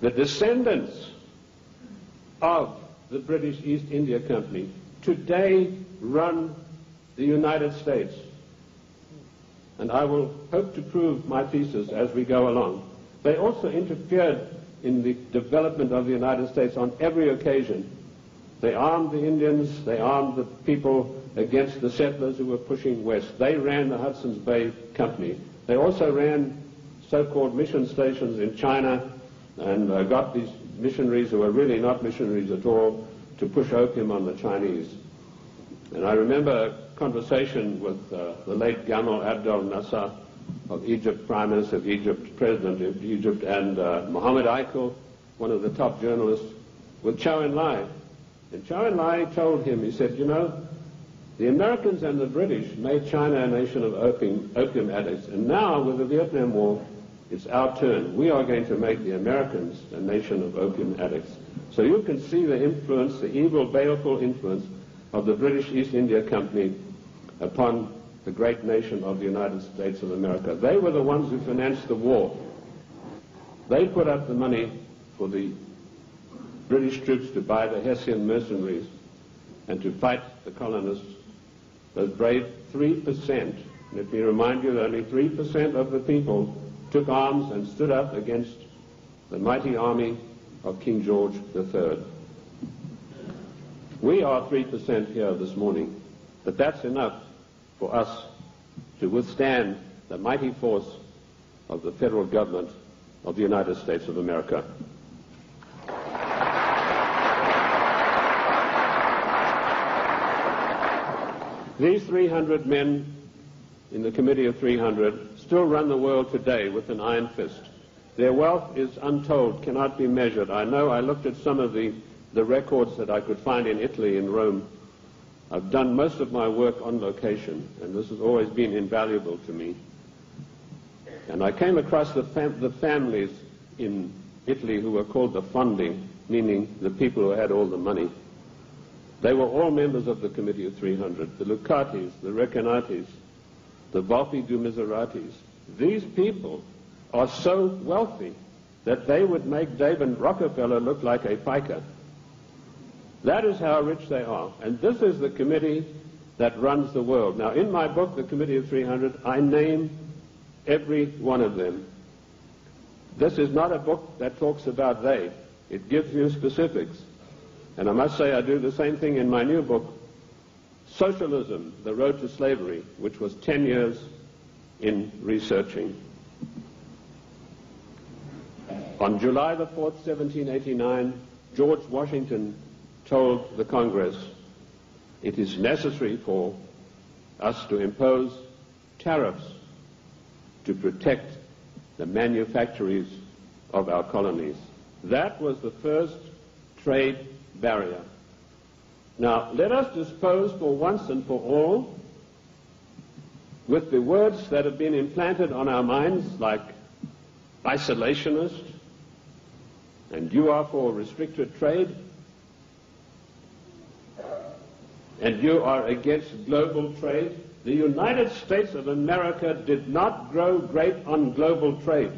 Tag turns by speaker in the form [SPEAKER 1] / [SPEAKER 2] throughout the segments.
[SPEAKER 1] The descendants of the British East India Company today run the United States. And I will hope to prove my thesis as we go along. They also interfered in the development of the United States on every occasion. They armed the Indians, they armed the people against the settlers who were pushing west. They ran the Hudson's Bay Company. They also ran so-called mission stations in China and got these missionaries who were really not missionaries at all to push opium on the Chinese. And I remember a conversation with the late Gamal Abdel Nasser of Egypt, Prime Minister of Egypt, President of Egypt, and Mohammed Aikel, one of the top journalists, with Chow En-lai. And Chow En-lai told him, he said, you know, the Americans and the British made China a nation of opium addicts, and now with the Vietnam War, it's our turn. We are going to make the Americans a nation of opium addicts. So you can see the influence, the evil, baleful influence of the British East India Company upon the great nation of the United States of America. They were the ones who financed the war. They put up the money for the British troops to buy the Hessian mercenaries and to fight the colonists. Those brave 3%, let me remind you that only 3% of the people took arms and stood up against the mighty army of King George III. We are 3% here this morning, but that's enough for us to withstand the mighty force of the federal government of the United States of America. These 300 men in the Committee of 300 still run the world today with an iron fist. Their wealth is untold, cannot be measured. I know I looked at some of the records that I could find in Italy, in Rome. I've done most of my work on location, and this has always been invaluable to me. And I came across the families in Italy who were called the fondi, meaning the people who had all the money. They were all members of the Committee of 300, the Lucatis, the Recanatis, the Volpi du Miseratis. These people are so wealthy that they would make David Rockefeller look like a piker. That is how rich they are. And this is the committee that runs the world. Now, in my book, The Committee of 300, I name every one of them. This is not a book that talks about they. It gives you specifics. And I must say I do the same thing in my new book, Socialism, The Road to Slavery, which was 10 years in researching. On July the 4th, 1789, George Washington told the Congress, it is necessary for us to impose tariffs to protect the manufactories of our colonies. That was the first trade barrier. Now, let us dispose for once and for all with the words that have been implanted on our minds, like isolationist, and you are for restricted trade, and you are against global trade. The United States of America did not grow great on global trade.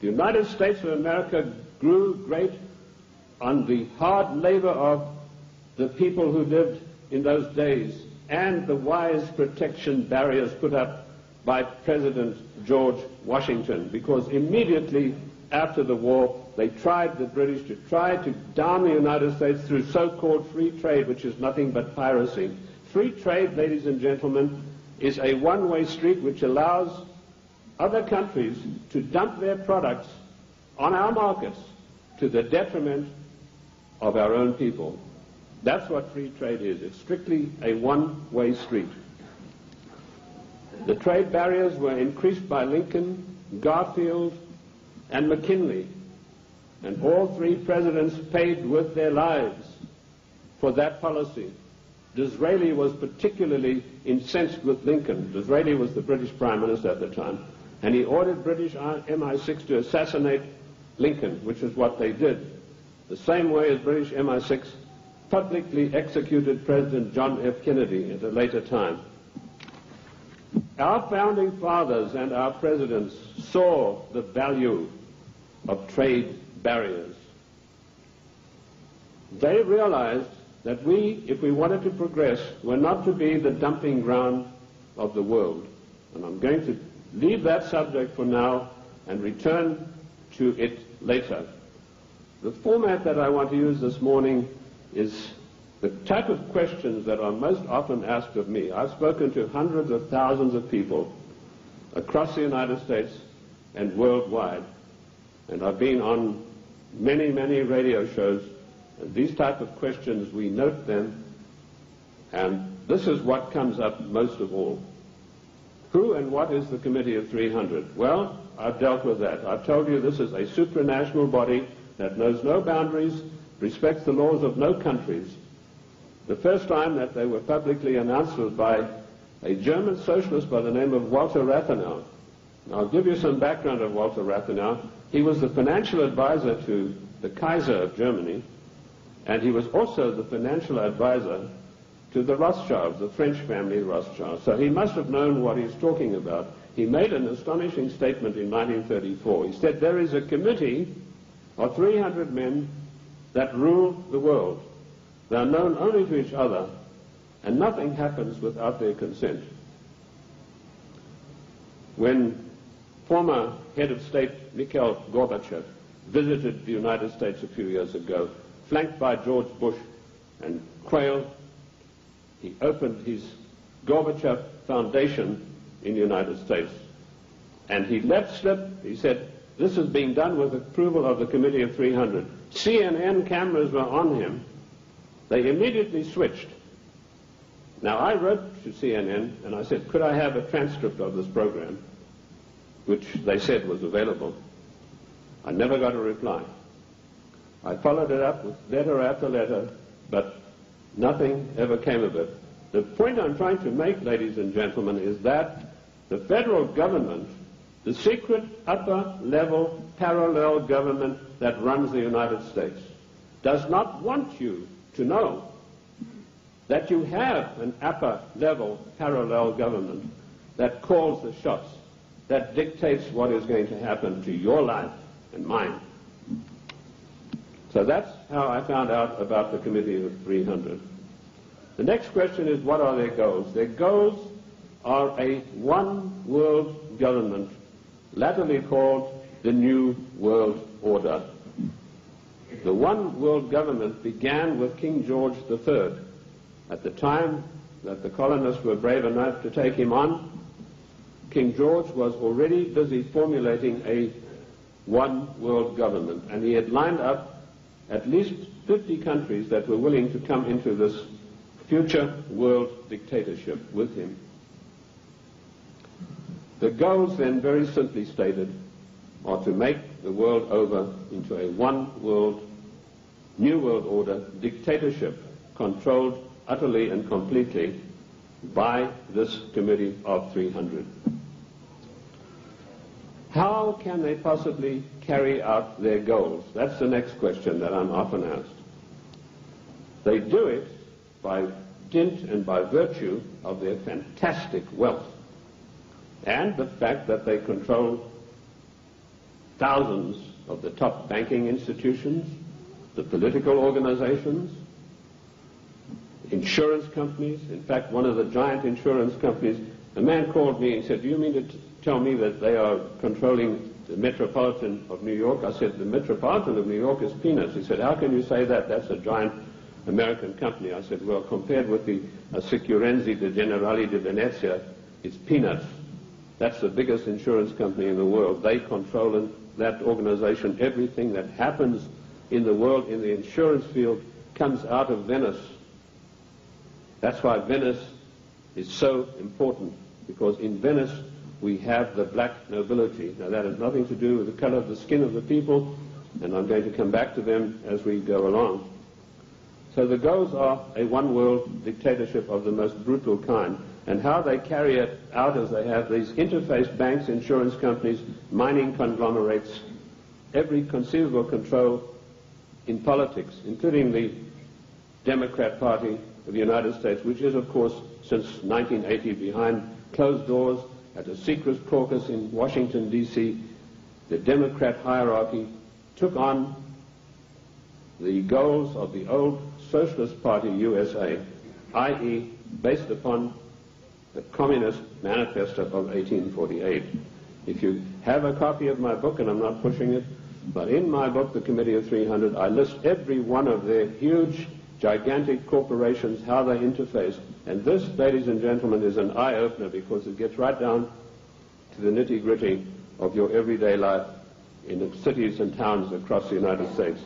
[SPEAKER 1] The United States of America grew great on the hard labor of the people who lived in those days and the wise protection barriers put up by President George Washington, because immediately after the war they tried, the British, to try to down the United States through so-called free trade, which is nothing but piracy. Free trade, ladies and gentlemen, is a one-way street which allows other countries to dump their products on our markets to the detriment of our own people. That's what free trade is. It's strictly a one-way street. The trade barriers were increased by Lincoln, Garfield, and McKinley, and all three presidents paid with their lives for that policy. Disraeli was particularly incensed with Lincoln. Disraeli was the British Prime Minister at the time, and he ordered British MI6 to assassinate Lincoln, which is what they did. The same way as British MI6 publicly executed President John F. Kennedy at a later time. Our founding fathers and our presidents saw the value of trade barriers. They realized that we, if we wanted to progress, were not to be the dumping ground of the world. And I'm going to leave that subject for now and return to it later. The format that I want to use this morning is the type of questions that are most often asked of me. I've spoken to hundreds of thousands of people across the United States and worldwide, and I've been on many, many radio shows. And these type of questions, we note them, and this is what comes up most of all. Who and what is the Committee of 300? Well, I've dealt with that. I've told you this is a supranational body that knows no boundaries, respects the laws of no countries. The first time that they were publicly announced was by a German socialist by the name of Walter Rathenau. Now, I'll give you some background of Walter Rathenau. He was the financial advisor to the Kaiser of Germany, and he was also the financial advisor to the Rothschilds, the French family Rothschild. So he must have known what he's talking about. He made an astonishing statement in 1934. He said, there is a committee of 300 men that rule the world. They are known only to each other, and nothing happens without their consent. When former head of state Mikhail Gorbachev visited the United States a few years ago, flanked by George Bush and Quayle, he opened his Gorbachev Foundation in the United States. And he let slip, he said, this is being done with approval of the Committee of 300. CNN cameras were on him. They immediately switched. Now, I wrote to CNN and I said, could I have a transcript of this program, which they said was available. I never got a reply. I followed it up with letter after letter, but nothing ever came of it. The point I'm trying to make, ladies and gentlemen, is that the federal government, the secret upper-level parallel government that runs the United States, does not want you to know that you have an upper-level parallel government that calls the shots, that dictates what is going to happen to your life and mine. So that's how I found out about the Committee of 300. The next question is, what are their goals? Their goals are a one-world government, latterly called the New World Order. The one-world government began with King George III. At the time that the colonists were brave enough to take him on, King George was already busy formulating a one-world government, and he had lined up at least 50 countries that were willing to come into this future world dictatorship with him. The goals then, very simply stated, are to make the world over into a one-world, new world order dictatorship controlled utterly and completely by this Committee of 300. How can they possibly carry out their goals? That's the next question that I'm often asked. They do it by dint and by virtue of their fantastic wealth and the fact that they control thousands of the top banking institutions, the political organizations, insurance companies. In fact, one of the giant insurance companies, a man called me and said, do you mean to tell me that they are controlling the Metropolitan of New York? I said, the Metropolitan of New York is peanuts. He said, how can you say that? That's a giant American company. I said, well, compared with the Assicurenzi de Generali de Venezia, it's peanuts. That's the biggest insurance company in the world. They control in that organization everything that happens in the world in the insurance field comes out of Venice. That's why Venice is so important, because in Venice we have the black nobility. Now, that has nothing to do with the color of the skin of the people, and I'm going to come back to them as we go along. So the goals are a one-world dictatorship of the most brutal kind, and how they carry it out is they have these interface banks, insurance companies, mining conglomerates, every conceivable control in politics, including the Democrat Party of the United States, which is, of course, since 1980 behind closed doors at a secret caucus in Washington, D.C., the Democrat hierarchy took on the goals of the old Socialist Party USA, i.e. based upon the Communist Manifesto of 1848. If you have a copy of my book, and I'm not pushing it, but in my book, The Committee of 300, I list every one of their huge, gigantic corporations, how they interface. And this, ladies and gentlemen, is an eye-opener because it gets right down to the nitty-gritty of your everyday life in the cities and towns across the United States.